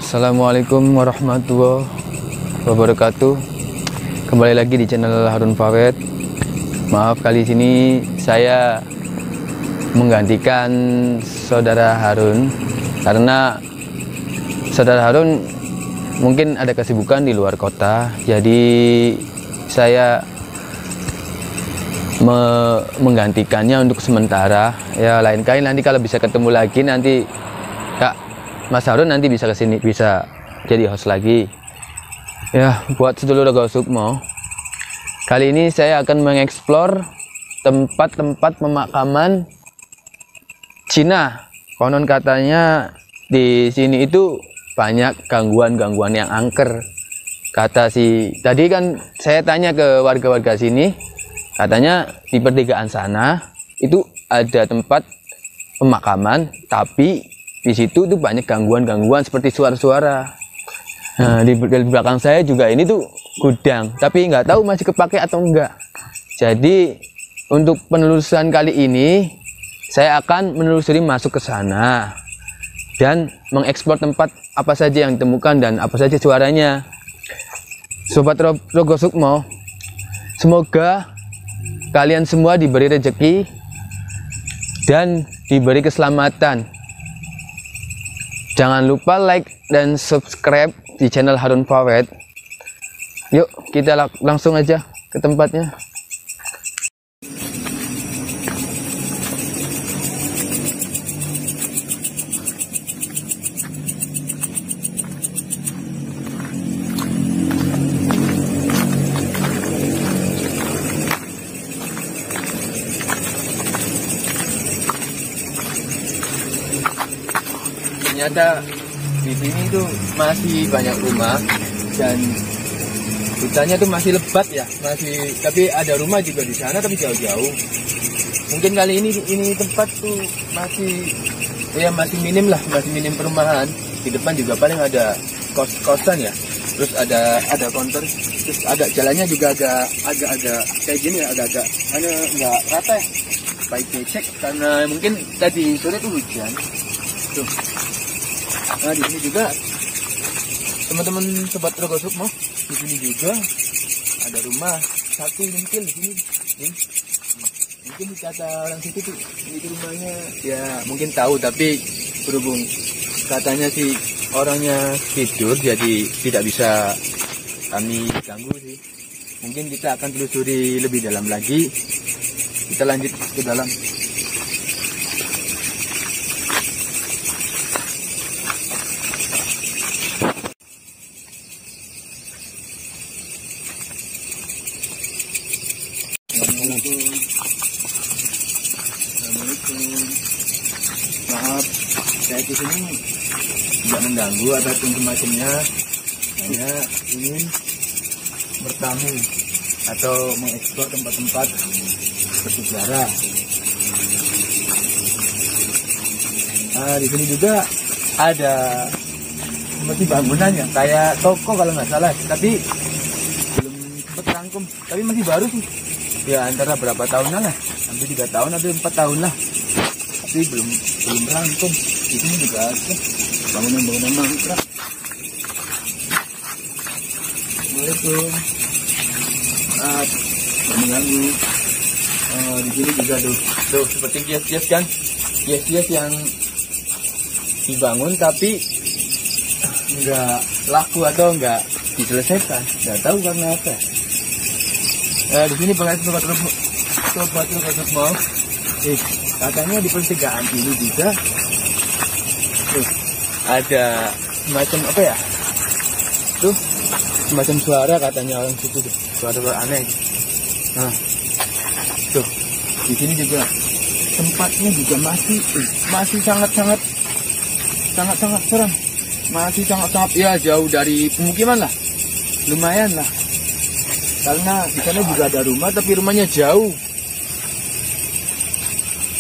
Assalamualaikum warahmatullahi wabarakatuh. Kembali lagi di channel Harun Fawet. Maaf, kali ini saya menggantikan saudara Harun karena saudara Harun mungkin ada kesibukan di luar kota. Jadi saya menggantikannya untuk sementara. Ya, lain kali nanti kalau bisa ketemu lagi, nanti Kak Mas Harun nanti bisa kesini, bisa jadi host lagi. Ya, buat sedulur Rego Sukmo, kali ini saya akan mengeksplor tempat-tempat pemakaman Cina. Konon katanya di sini itu banyak gangguan-gangguan yang angker. Kata si tadi kan saya tanya ke warga-warga sini, katanya di pertigaan sana itu ada tempat pemakaman, tapi di situ tuh banyak gangguan-gangguan seperti suara-suara. Nah, di belakang saya juga ini tuh gudang, tapi nggak tahu masih kepake atau enggak. Jadi untuk penelusuran kali ini saya akan menelusuri masuk ke sana dan mengeksplor tempat apa saja yang ditemukan dan apa saja suaranya. Sobat Rego Sukmo, semoga kalian semua diberi rezeki dan diberi keselamatan. Jangan lupa like dan subscribe di channel Harun Fawet. Yuk kita langsung aja ke tempatnya. Ternyata di sini tuh masih banyak rumah dan hutannya tuh masih lebat ya, tapi ada rumah juga di sana tapi jauh-jauh. Mungkin kali ini tempat tuh masih minim lah, masih minim perumahan. Di depan juga paling ada kos-kosan ya, terus ada konter, terus agak jalannya juga agak kayak gini ya, agak nggak rata ya. Baik cek karena mungkin tadi sore tuh hujan tuh. Nah, di sini juga teman-teman sobat Rego Sukmo, di sini juga ada rumah satu nyempil di sini. Mungkin kata orang situ tuh ini rumahnya ya mungkin tahu, tapi berhubung katanya sih orangnya tidur jadi tidak bisa kami ganggu sih. Mungkin kita akan telusuri lebih dalam lagi. Kita lanjut ke dalam. Assalamualaikum. Maaf, saya di sini tidak mengganggu ataupun semacamnya, hanya ingin bertamu atau mengeksplor tempat-tempat bersejarah. Nah, di sini juga ada seperti bangunannya, kayak toko kalau nggak salah, tapi belum sempat rangkum, tapi masih baru sih. Ya antara berapa tahunan lah, hampir 3 tahun atau 4 tahun lah, tapi belum rampung. Di sini juga ada bangunan mangkrak. Assalamualaikum. Maaf mengganggu. Di sini juga tuh seperti kios-kios kan, kios-kios yang dibangun tapi nggak laku atau nggak diselesaikan, nggak tahu karena apa. Di sini pengen sobat Rego Sukmo, katanya di pertigaan ini juga ada semacam apa ya? Tuh semacam suara katanya orang situ tuh, suara aneh. Nah, tuh di sini juga tempatnya juga masih sangat seram, masih sangat ya jauh dari pemukiman lah, lumayan lah. Karena di sana juga ada rumah, tapi rumahnya jauh.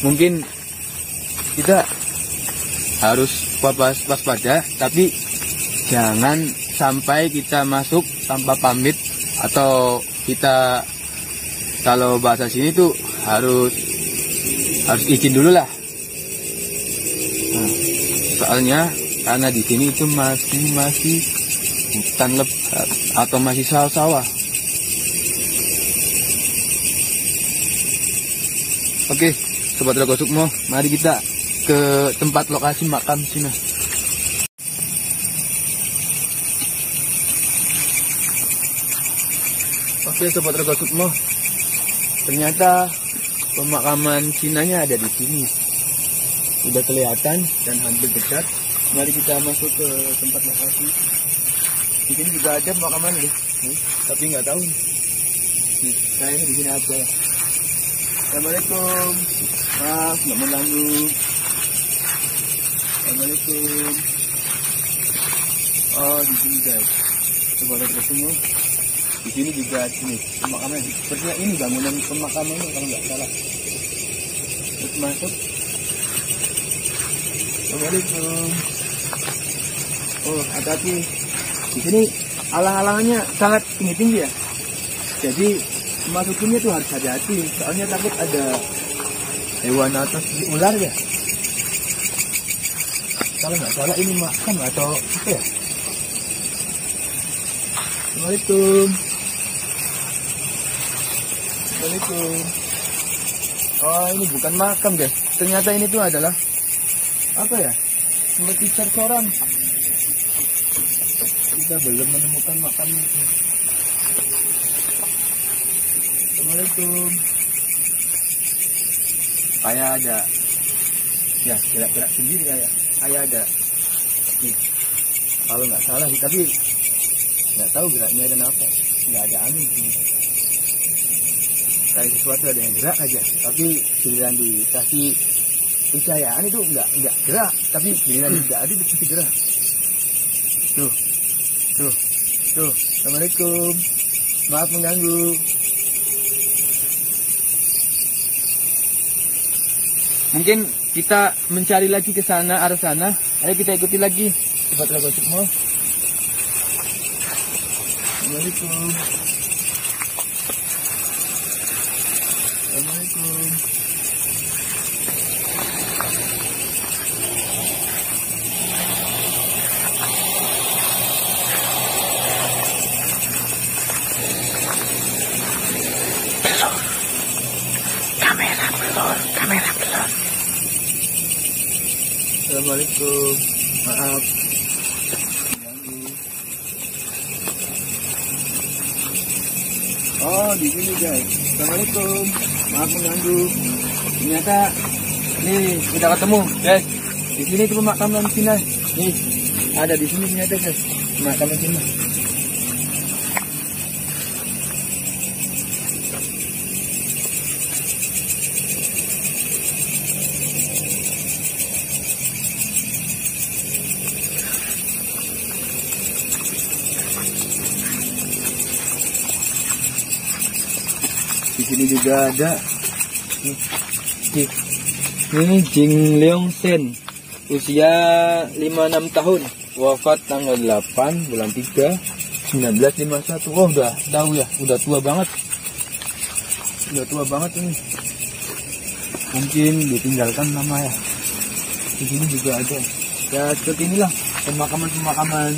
Mungkin kita harus waspada, tapi jangan sampai kita masuk tanpa pamit, atau kita kalau bahasa sini tuh harus izin dulu lah. Nah, soalnya karena di sini itu masih hutan lebat atau masih sawah-sawah. Oke, Sobat Rogo Sukmo, mari kita ke tempat lokasi makam Cina. Oke, Sobat Rogo Sukmo, ternyata pemakaman Cinanya ada di sini. Udah kelihatan dan hampir dekat. Mari kita masuk ke tempat lokasi. Di sini juga ada pemakaman nih, tapi nggak tahu. Kayaknya di sini ada. Assalamualaikum. Maaf, nggak mengganggu. Assalamualaikum. Oh, di sini guys. Coba lihat ke sini. Di sini juga nih pemakaman. Sepertinya ini bangunan pemakaman kalau nggak salah. Terus masuk. Assalamualaikum. Oh, hati-hati. Di sini alang-alangannya sangat tinggi-tinggi ya. Jadi masukinnya tuh harus hati-hati. Soalnya takut ada hewan atau ular ya. Kalau nggak salah ini makam atau apa ya? Assalamualaikum. Assalamualaikum. Oh, ini bukan makam guys. Ternyata ini tuh adalah apa ya? Seperti corcoran. Kita belum menemukan makam itu. Assalamualaikum. Kayak ada, ya gerak-gerak sendiri kayak ada. Nih, kalau nggak salah sih, tapi nggak tahu geraknya kenapa. Nggak ada angin sini. Kayak sesuatu ada yang gerak aja, tapi giliran dikasih pencahayaan itu nggak gerak, tapi giliran tidak ada itu gerak. Tuh. Assalamualaikum. Maaf mengganggu. Mungkin kita mencari lagi ke sana, arah sana. Ayo kita ikuti lagi. Sobat Rogo Sukmo. Assalamualaikum. Assalamualaikum. Kamera belum. Assalamualaikum. Maaf. Oh, di sini guys. Assalamualaikum. Maaf mengganggu. Ternyata nih kita ketemu, guys. Di sini itu pemakaman Cina. Nih, ada di sini ternyata guys. Pemakaman Cina. Di sini juga ada ini Jing Leong Sen, usia 56 tahun, wafat tanggal 8 bulan 3 1951. Oh, udah tahu ya, udah tua banget ini. Mungkin ditinggalkan nama ya. Di sini juga ada. Ya seperti inilah pemakaman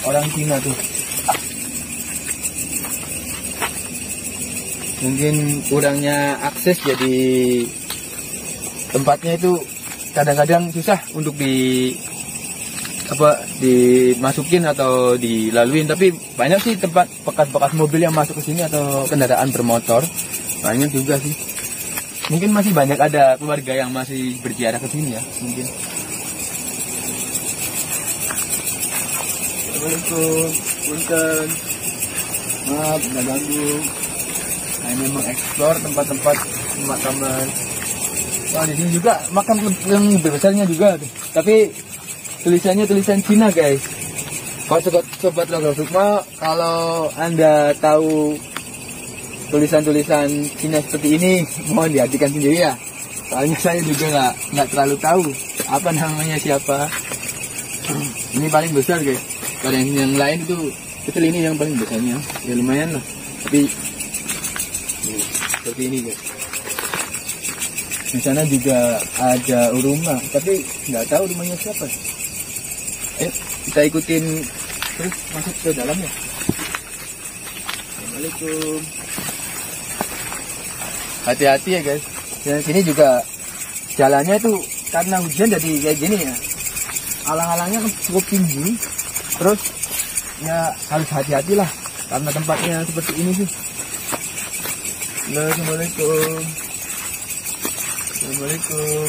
orang Cina tuh. Mungkin kurangnya akses, jadi tempatnya itu kadang-kadang susah untuk dimasukin atau dilaluin. Tapi banyak sih tempat bekas-bekas mobil yang masuk ke sini atau kendaraan bermotor, banyak juga sih. Mungkin masih banyak ada keluarga yang masih berziarah ke sini ya, mungkin. Assalamualaikum, punten, maaf nggak ganggu. Hanya mengeksplor tempat-tempat pemakaman. Wah, di sini juga makam yang lebih besarnya juga tuh. Tapi tulisannya tulisan Cina guys. Kalau sobat Rogo Sukmo, kalau Anda tahu tulisan-tulisan Cina seperti ini, mohon diartikan sendiri ya. Soalnya saya juga nggak terlalu tahu apa namanya siapa. Ini paling besar guys. Kalau yang lain itu kecil, ini yang paling besarnya. Ya lumayan lah. Tapi seperti ini guys. Di sana juga ada rumah, tapi nggak tahu rumahnya siapa. Kita ikutin terus masuk ke dalam ya. Assalamualaikum. Hati-hati ya guys. Dan sini juga jalannya tuh karena hujan jadi kayak gini ya. Alang-alangnya cukup tinggi. Terus ya harus hati-hati lah karena tempatnya seperti ini sih. Assalamualaikum. Assalamualaikum.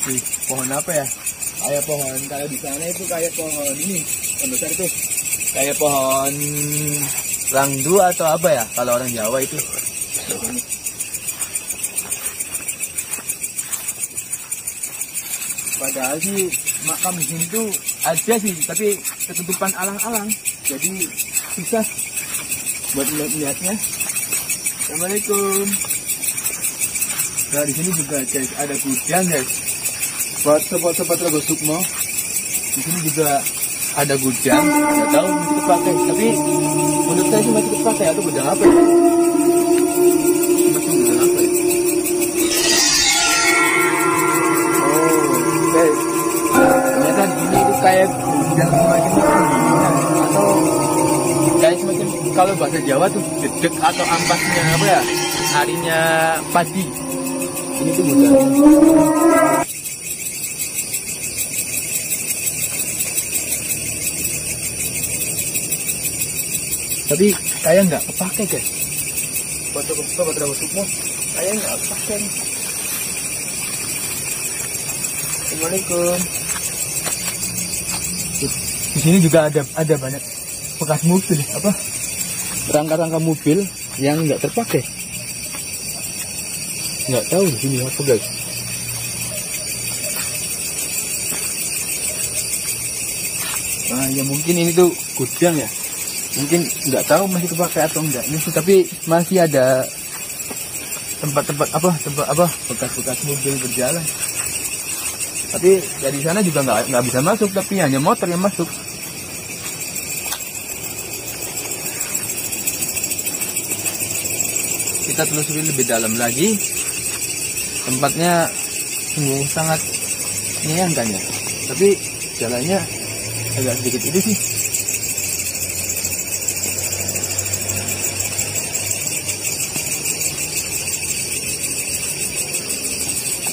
Wih, pohon apa ya? Kayak pohon, kalau di sana itu kayak pohon ini yang besar itu kayak pohon rangdu atau apa ya kalau orang Jawa itu. Padahal sih makam di sini tuh ada sih, tapi ketutupan alang-alang, jadi susah buat melihatnya. Assalamualaikum. Nah di sini juga guys ada gudang guys. Buat sobat-sobat Rogo Sukmo, di sini juga ada gudang. Nggak tahu masih kepakai, tapi menurut saya sih masih kepakai. Atau gudang apa ya? Masih gudang apa ya? Oh, guys, ternyata di sini itu kayak gudang semacam atau kayak semacam kalau bahasa Jawa tuh dedek atau ampasnya apa ya? Harinya padi. Ini tuh gudang. Tapi kayak nggak kepake guys. Buat Rogo Sukmo kayak nggak kepake. Assalamualaikum. Di sini juga ada banyak bekas mobil, apa rangka-rangka mobil yang nggak terpakai. Nggak tahu di sini apa guys. Nah ya mungkin ini tuh gudang ya. Mungkin nggak tahu masih kepakai atau enggak ini sih, tapi masih ada tempat-tempat apa bekas-bekas mobil berjalan. Tapi dari sana juga nggak bisa masuk, tapi hanya motor yang masuk. Kita telusuri lebih dalam lagi. Tempatnya sungguh sangat menyenangkan ya. Tapi jalannya agak sedikit ini sih.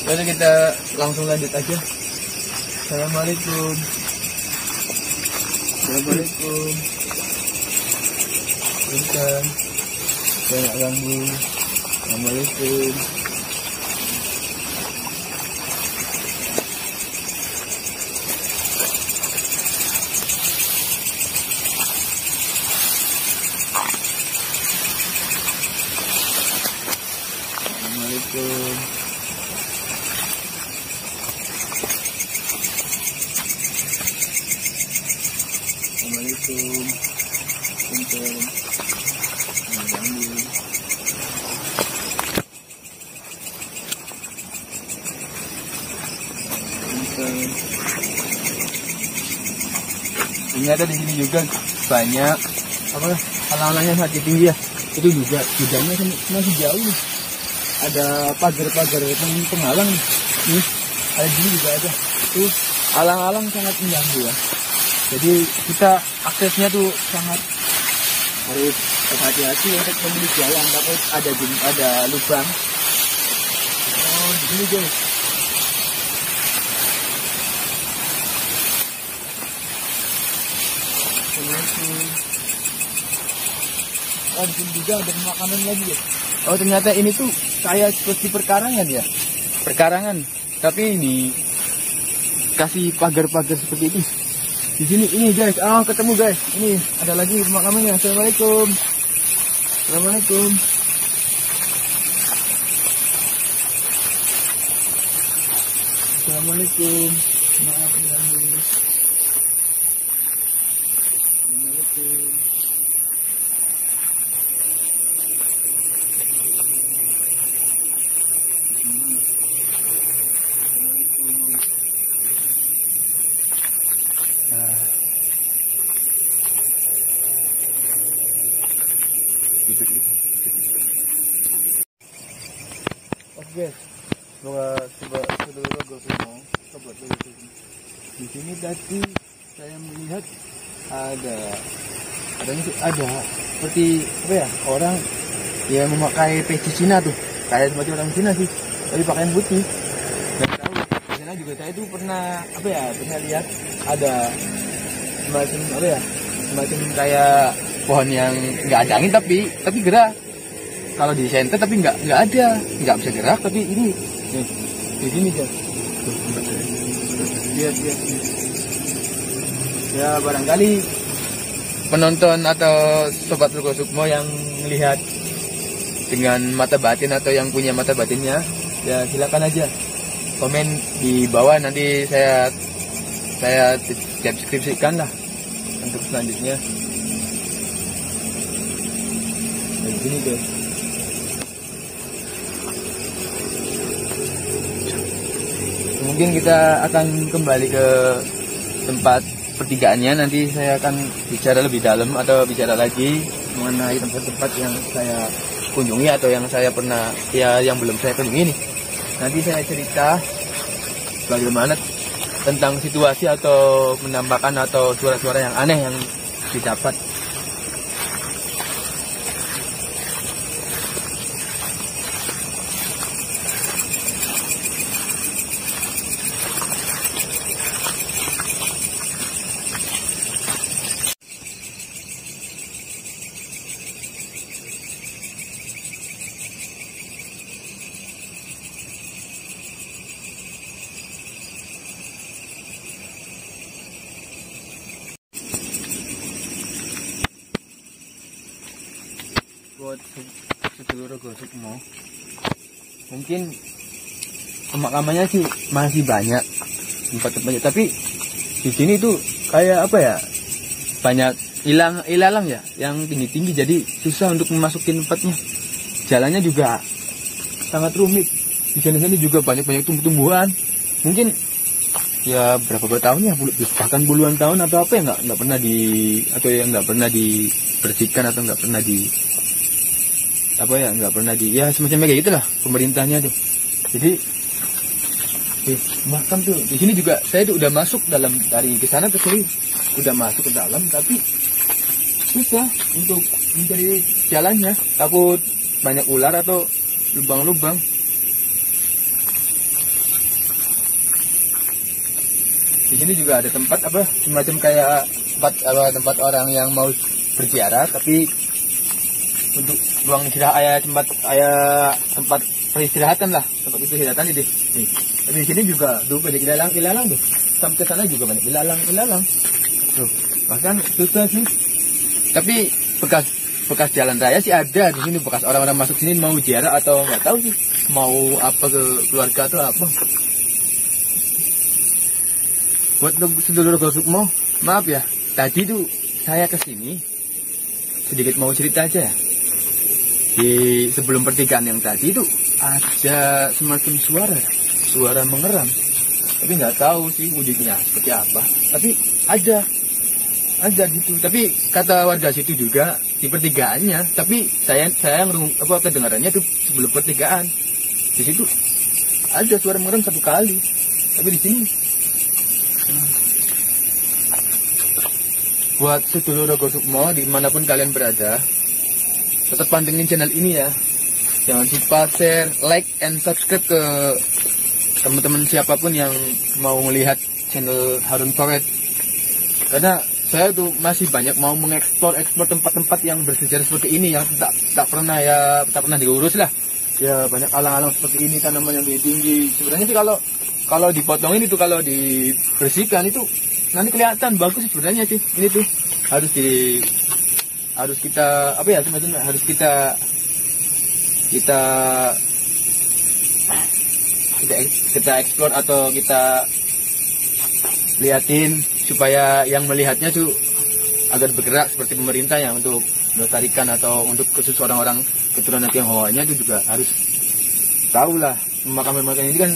Jadi kita langsung lanjut aja. Assalamualaikum. Assalamualaikum. Bentar. Saya nggak ganggu. Assalamualaikum. Assalamualaikum. Assalamualaikum. Punten. Ternyata di sini juga banyak apa halang-halangnya sangat tinggi ya. Itu juga gudangnya masih jauh nih. Ada pagar-pagar penghalang nih. Ada di sini juga ada. Tuh halang-halang sangat mengganggu ya. Jadi kita aksesnya tuh sangat harus hati-hati untuk memilih jalan, takut ada lubang. Oh di sini guys. Oh di sini juga ada pemakaman lagi ya. Oh ternyata ini tuh kayak seperti perkarangan ya. Perkarangan. Tapi ini kasih pagar-pagar seperti itu. Di sini ini guys, ketemu guys. Ini ada lagi pemakamannya. Assalamualaikum. Assalamualaikum. Assalamualaikum. Maaf mengganggu. Assalamualaikum. Oke, semoga Rogo Sukmo sobat logos sukmo. Di sini tadi saya melihat ada seperti apa ya, orang yang memakai peci Cina tuh, kayak seperti orang Cina sih, tapi pakaian putih. Nggak tahu. Di sana juga saya tuh pernah pernah lihat ada semacam kayak pohon yang nggak ada angin tapi gerak. Kalau di senter tapi nggak ada, nggak bisa gerak, tapi ini nih di sini kan. Lihat. Ya barangkali penonton atau sobat logos sukmo yang melihat dengan mata batin atau yang punya mata batinnya, ya silakan aja komen di bawah, nanti saya deskripsikan lah untuk selanjutnya. Nah, begini guys. Mungkin kita akan kembali ke tempat pertigaannya, nanti saya akan bicara lebih dalam atau bicara lagi mengenai tempat-tempat yang saya kunjungi atau yang saya pernah yang belum saya kunjungi nih. Nanti saya cerita bagaimana tentang situasi atau penampakan atau suara-suara yang aneh yang didapat. Buat sedulur logos sukmo, mungkin pemakamannya sih masih banyak tempat-tempatnya, tapi di sini tuh kayak banyak ilalang ya yang tinggi-tinggi, jadi susah untuk memasukin tempatnya. Jalannya juga sangat rumit. Di sini juga banyak tumbuh-tumbuhan, mungkin ya berapa tahun ya, bahkan puluhan tahun atau apa ya, nggak pernah dibersihkan atau nggak pernah semacamnya kayak gitulah pemerintahnya tuh. Jadi makam tuh di sini juga saya tuh udah masuk dalam, dari ke sana ke sini udah masuk ke dalam, tapi susah untuk mencari jalannya, takut banyak ular atau lubang-lubang. Di sini juga ada tempat semacam kayak tempat orang yang mau berziarah, tapi untuk ruang istirahat, tempat peristirahatan lah, tempat peristirahatan ini. Nih. Tapi di sini juga tuh banyak ilalang tuh. Sampai ke sana juga banyak ilalang. Tuh, bahkan susah sih. Tapi bekas jalan raya sih ada di sini, bekas orang-orang masuk sini mau ziarah atau nggak tahu sih mau apa ke keluarga atau apa. Buat sedulur logos sukmo, maaf ya, tadi tuh saya kesini sedikit mau cerita aja ya. Di sebelum pertigaan yang tadi itu ada semacam suara mengeram, tapi nggak tahu sih wujudnya seperti apa, tapi ada gitu. Tapi kata warga situ juga di pertigaannya, tapi saya kedengarannya tuh sebelum pertigaan. Di situ ada suara mengeram satu kali, tapi di sini buat sedulur logos sukmo dimanapun kalian berada, tetap pantengin channel ini ya. Jangan lupa share, like, and subscribe ke teman-teman siapapun yang mau melihat channel Harun Forest. Karena saya tuh masih banyak mau mengeksplor tempat-tempat yang bersejarah seperti ini yang tak pernah diurus lah. Ya banyak alang-alang seperti ini, tanaman yang tinggi. Sebenarnya sih kalau dipotongin itu, kalau dibersihkan itu nanti kelihatan bagus sebenarnya sih. Ini tuh harus kita eksplor atau kita liatin supaya yang melihatnya tuh agar bergerak seperti pemerintah yang untuk melestarikan, atau untuk khusus orang-orang keturunan Tionghoa-nya itu juga harus tahu lah. Makam-makam ini kan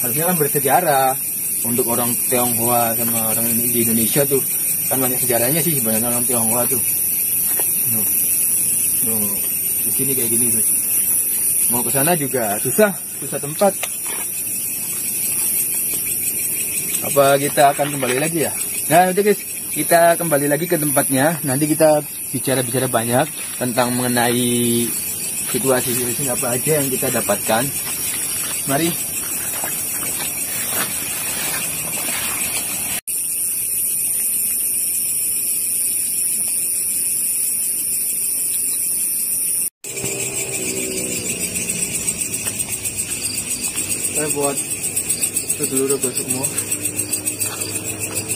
harusnya kan bersejarah untuk orang Tionghoa sama orang di Indonesia tuh kan banyak sejarahnya sih sebenarnya orang Tionghoa tuh. Di sini kayak gini tuh. Mau ke sana juga susah tempat. Apa kita akan kembali lagi ya? Nah udah guys, kita kembali lagi ke tempatnya. Nanti kita bicara-bicara banyak tentang mengenai situasi apa aja yang kita dapatkan. Mari. Saya buat sedulur gosokmu.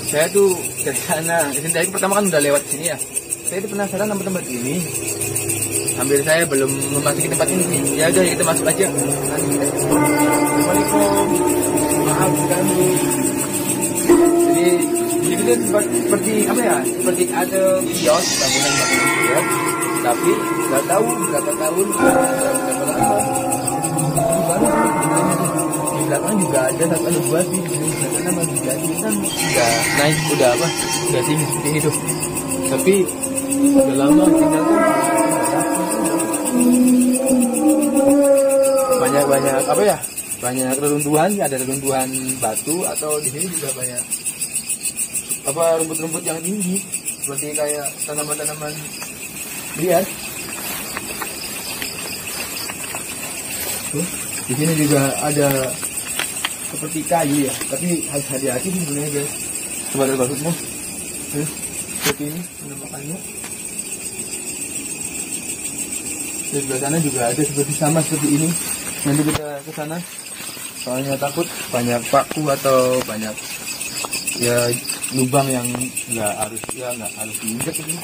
Saya tuh dari sana, dari pertama kan udah lewat sini ya. Saya tuh penasaran sama tempat ini. Hampir saya belum memasuki tempat ini sih. Ya udah kita masuk aja. Assalamualaikum. Maaf kami. Jadi ini tuh seperti apa ya? Seperti ada kios, bangunan kios. Tapi nggak tahu berapa tahun, berapa lama. Di belakang juga ada satu ada buah sih. Di sana masih jadi kan udah naik, udah apa? Udah tinggi seperti itu. Tapi udah lama tinggal tuh. Banyak apa ya? Banyak reruntuhan, ada reruntuhan batu atau di sini juga banyak apa rumput-rumput yang tinggi seperti kayak tanaman-tanaman liar. Di sini juga ada seperti kayu ya, tapi harus hati-hati sebenarnya guys. Coba ada bakutmu. Seperti ini penampakannya. Di sebelah sana juga ada seperti sama seperti ini. Nanti kita ke sana. Soalnya takut banyak paku atau banyak ya lubang yang nggak harus diinjak ini.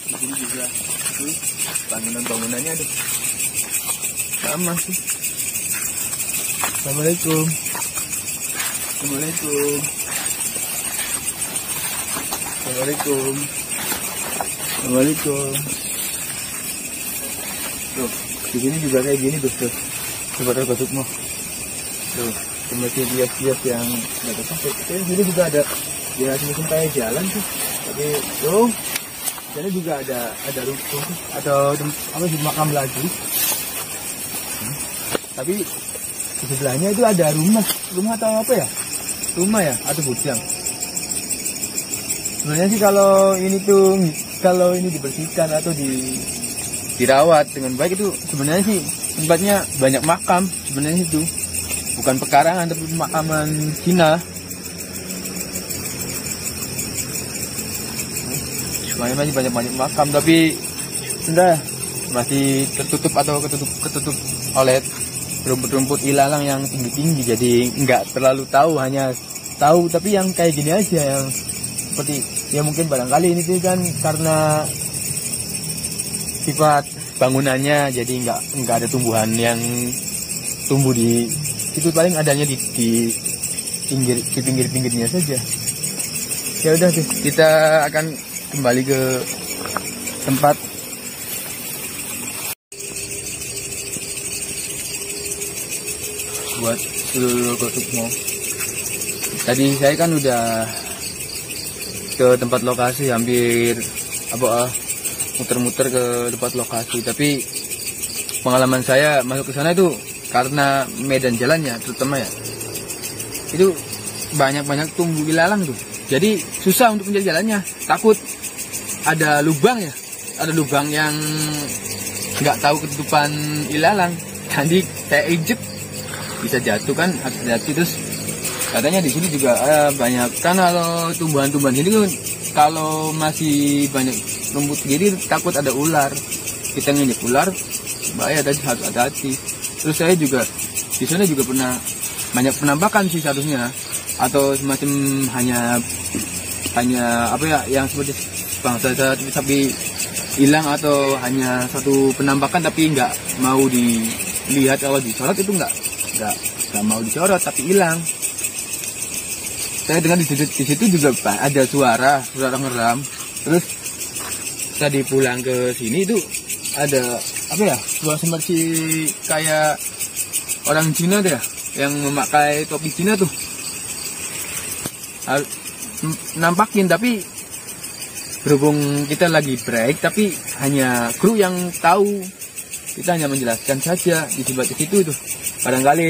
Di sini juga bangunan-bangunannya ada sama sih. Assalamualaikum. Assalamualaikum. Assalamualaikum. Assalamualaikum. Tuh, di sini juga kayak gini tuh. Coba ada bakutmu. Tuh, seperti bias-bias yang nggak terpakai. Di sini juga ada ya semacam kayak jalan tuh. Tapi tuh, jadi juga ada ruko atau apa sih makam lagi. Tapi di sebelahnya itu ada rumah atau apa ya? Rumah ya atau gudang. Sebenarnya sih kalau ini dibersihkan atau dirawat dengan baik itu sebenarnya sih tempatnya banyak makam sebenarnya itu. Bukan pekarangan tapi pemakaman Cina. Sebenarnya masih banyak makam tapi sudah masih tertutup atau ketutup oleh rumput-rumput ilalang yang tinggi-tinggi, jadi nggak terlalu tahu, hanya tahu tapi yang kayak gini aja yang seperti ya mungkin barangkali ini tuh kan karena sifat bangunannya jadi nggak ada tumbuhan yang tumbuh di itu, paling adanya di pinggirnya saja. Ya udah sih, kita akan kembali ke tempat. Buat seluruh gosokmu. Tadi saya kan udah ke tempat lokasi, hampir muter-muter ke tempat lokasi, tapi pengalaman saya masuk ke sana itu karena medan jalannya terutama ya itu banyak tumbuh ilalang tuh, jadi susah untuk mencari jalannya, takut ada lubang ya, ada lubang yang nggak tahu ketutupan ilalang, jadi saya injek bisa jatuh kan, hati-hati. Terus katanya di sini juga banyak kan kalau tumbuhan-tumbuhan ini kan kalau masih banyak rumput gini takut ada ular, kita nginjek ular bahaya, tadi harus hati-hati. Terus saya juga di sana juga pernah banyak penampakan sih seharusnya, atau semacam hanya apa ya yang seperti bangsa sapi hilang, atau hanya satu penampakan tapi nggak mau dilihat atau disorot, itu nggak mau disorot tapi hilang. Saya dengar di situ juga ada suara ngeram. Terus tadi pulang ke sini itu ada apa ya, suara seperti kayak orang Cina deh yang memakai topi Cina tuh nampakin, tapi berhubung kita lagi break, tapi hanya kru yang tahu, kita hanya menjelaskan saja di situ tuh. Barangkali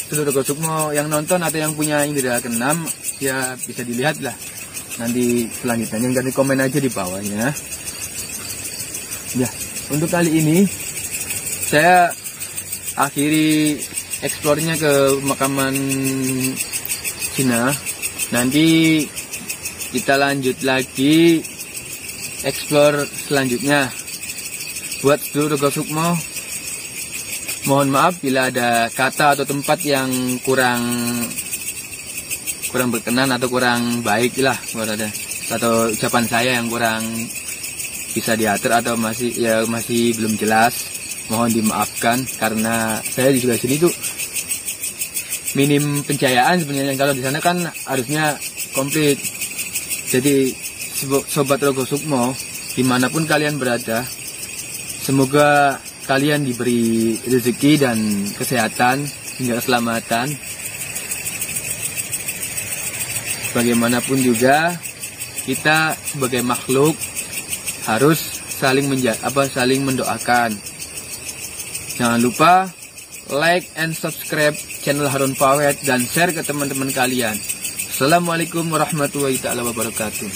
Sedulur Rego Sukmo yang nonton atau yang punya indera keenam ya bisa dilihat lah nanti selanjutnya, dan komen aja di bawahnya. Ya, untuk kali ini saya akhiri eksplornya ke pemakaman Cina. Nanti kita lanjut lagi eksplor selanjutnya. Buat Sedulur Rego Sukmo, mohon maaf bila ada kata atau tempat yang kurang berkenan atau kurang baik lah, atau ucapan saya yang kurang bisa diatur atau masih belum jelas, mohon dimaafkan, karena saya juga sini tuh minim pencahayaan sebenarnya. Kalau di sana kan harusnya komplit. Jadi Sobat Rego Sukmo, dimanapun kalian berada, semoga kalian diberi rezeki dan kesehatan hingga keselamatan. Bagaimanapun juga kita sebagai makhluk harus saling mendoakan. Jangan lupa like and subscribe channel Harun Pawet dan share ke teman-teman kalian. Assalamualaikum warahmatullahi wabarakatuh.